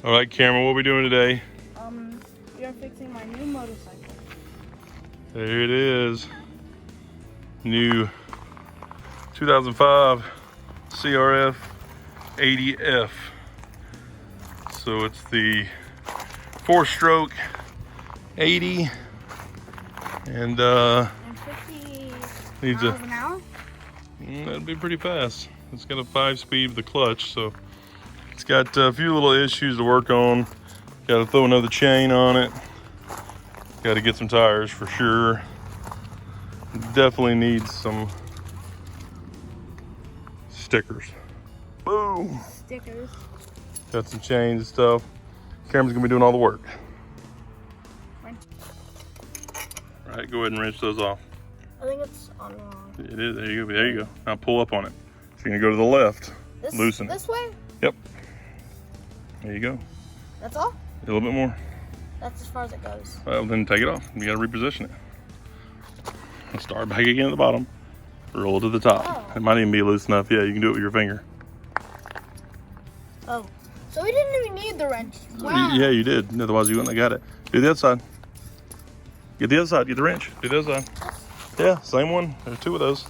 All right, Cameron, what are we doing today? We are fixing my new motorcycle. There it is. New 2005 CRF80F. So it's the 4-stroke 80 and 50 needs miles an hour? That'd be pretty fast. It's got a 5-speed with the clutch, so it's got a few little issues to work on. Got to throw another chain on it. Got to get some tires for sure. Definitely needs some stickers. Boom. Stickers. Got some chains and stuff. Cameron's gonna be doing all the work. Wrench. All right, go ahead and wrench those off. I think it's on wrong. It is. There you go. There you go. Now pull up on it. So you're gonna go to the left. Loosen it. This way? Yep. There you go. That's all? A little bit more. That's as far as it goes. Well, then take it off. You gotta reposition it. Start back again at the bottom. Roll it to the top. Oh. It might even be loose enough. Yeah, you can do it with your finger. Oh. So we didn't even need the wrench. Wow. Yeah, you did. Otherwise, you wouldn't have got it. Do the other side. Get the other side. Get the wrench. Do the other side. Yeah, same one. There's 2 of those.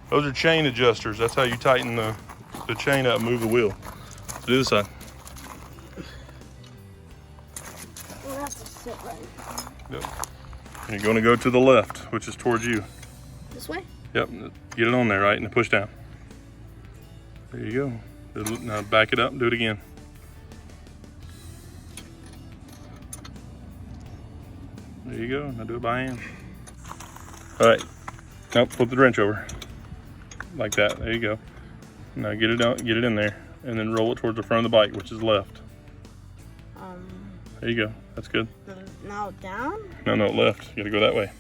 Those are chain adjusters. That's how you tighten the chain up and move the wheel. Do this side. We'll have to sit right. Yep. And you're going to go to the left, which is towards you. This way? Yep. Get it on there, right? And push down. There you go. Now back it up and do it again. There you go. Now do it by hand. All right. Now flip the wrench over. Like that. There you go. Now get it out, get it in there, and then roll it towards the front of the bike, which is left. There you go. That's good. Now down? No, left. You gotta go that way.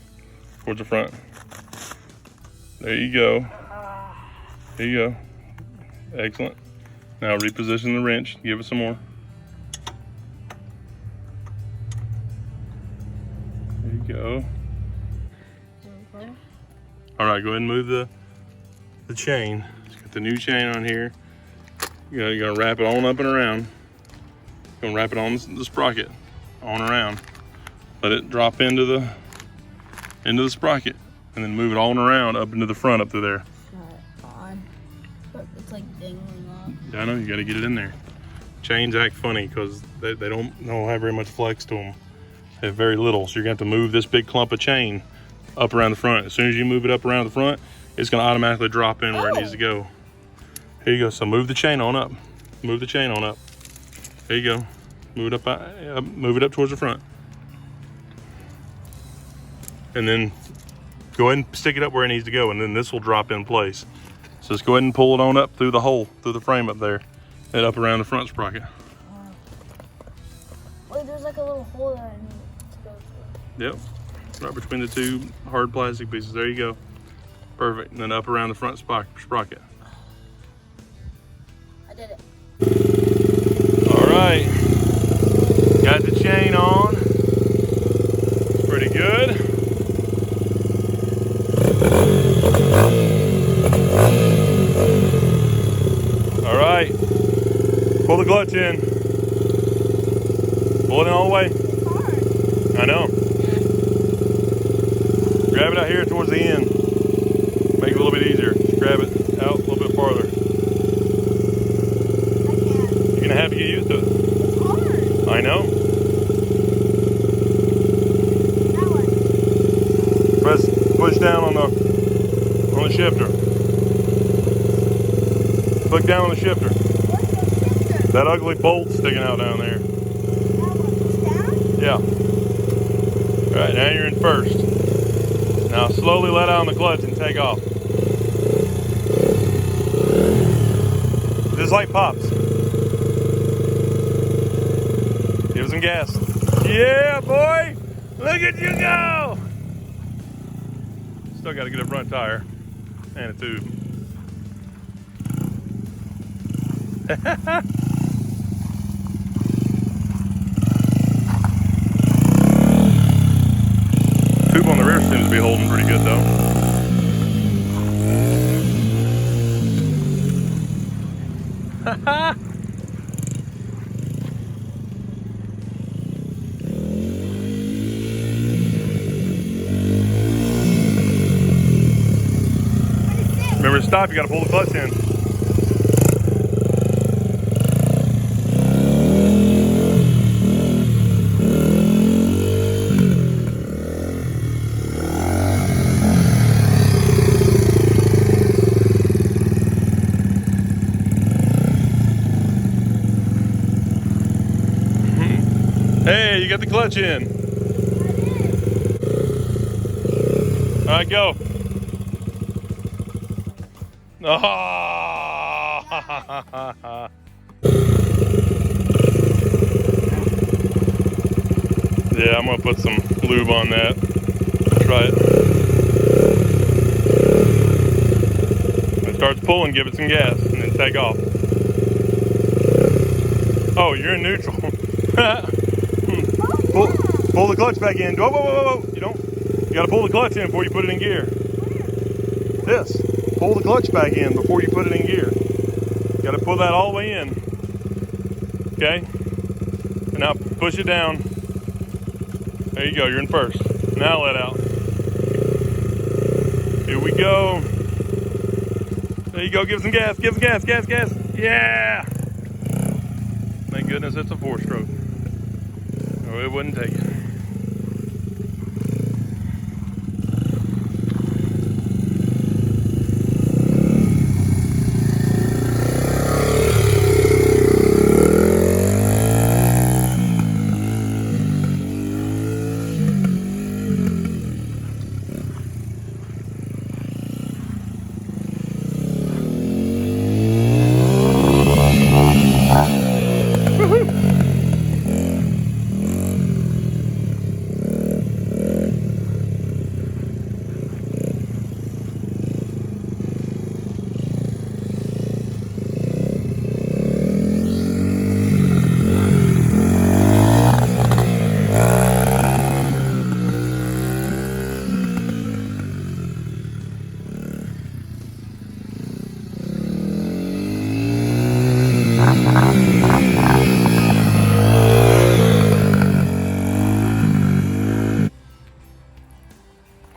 Towards the front. There you go. There you go. Excellent. Now reposition the wrench. Give it some more. There you go. All right, go ahead and move the chain. It's got the new chain on here. You're gonna wrap it on up and around. You're gonna wrap it on the sprocket, on around. Let it drop into the sprocket, and then move it on around up into the front up through there. It's like dangling off. Yeah, I know, you gotta get it in there. Chains act funny because they don't have very much flex to them. They have very little, so you're gonna have to move this big clump of chain up around the front. As soon as you move it up around the front, it's gonna automatically drop in where it needs to go. Here you go, so move the chain on up. Move the chain on up. There you go. Move it up, move it up towards the front. And then go ahead and stick it up where it needs to go, and then this will drop in place. So just go ahead and pull it on up through the hole, through the frame up there, and up around the front sprocket. Wait, there's like a little hole that I need to go through. Yep, right between the 2 hard plastic pieces. There you go. Perfect, and then up around the front sprocket. I did it. All right, got the chain on. It's pretty good. All right, pull the clutch in. Pull it in all the way. It's hard. I know. Grab it out here towards the end. Make it a little bit easier. Just grab it out a little bit farther. I can't. You're gonna have to get used to it. It's hard. I know. That way. Push down on the shifter. Click down on the shifter. What's the shifter? That ugly bolt sticking out down there. That one. It's down? Yeah. All right, now you're in first. Now slowly let out on the clutch and take off. Just like pops. Give it some gas. Yeah, boy! Look at you go! Still got to get a front tire and a tube. This one, the rear seems to be holding pretty good though. Remember to stop, you gotta pull the clutch in. Hey, you got the clutch in. All right, go. Oh. Yeah, I'm gonna put some lube on that. Try it. When it starts pulling, give it some gas and then take off. Oh, you're in neutral. Pull the clutch back in. Whoa, whoa, whoa, whoa. You gotta pull the clutch in before you put it in gear. This. Pull the clutch back in before you put it in gear. You gotta pull that all the way in. Okay? And now push it down. There you go, you're in first. Now let out. Here we go. There you go, give some gas, give some gas, gas. Yeah! Thank goodness it's a 4-stroke. Or it wouldn't take it.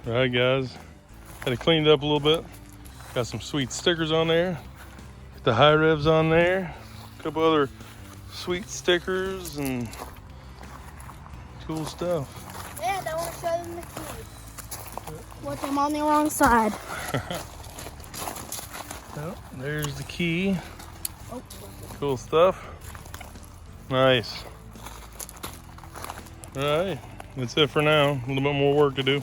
All right, guys, had it cleaned up a little bit. Got some sweet stickers on there. Got the HiRevz on there. A couple other sweet stickers and cool stuff. And I want to show them the keys. Look, I'm on the wrong side. Oh, there's the key. Oh. Cool stuff. Nice. All right, that's it for now. A little bit more work to do.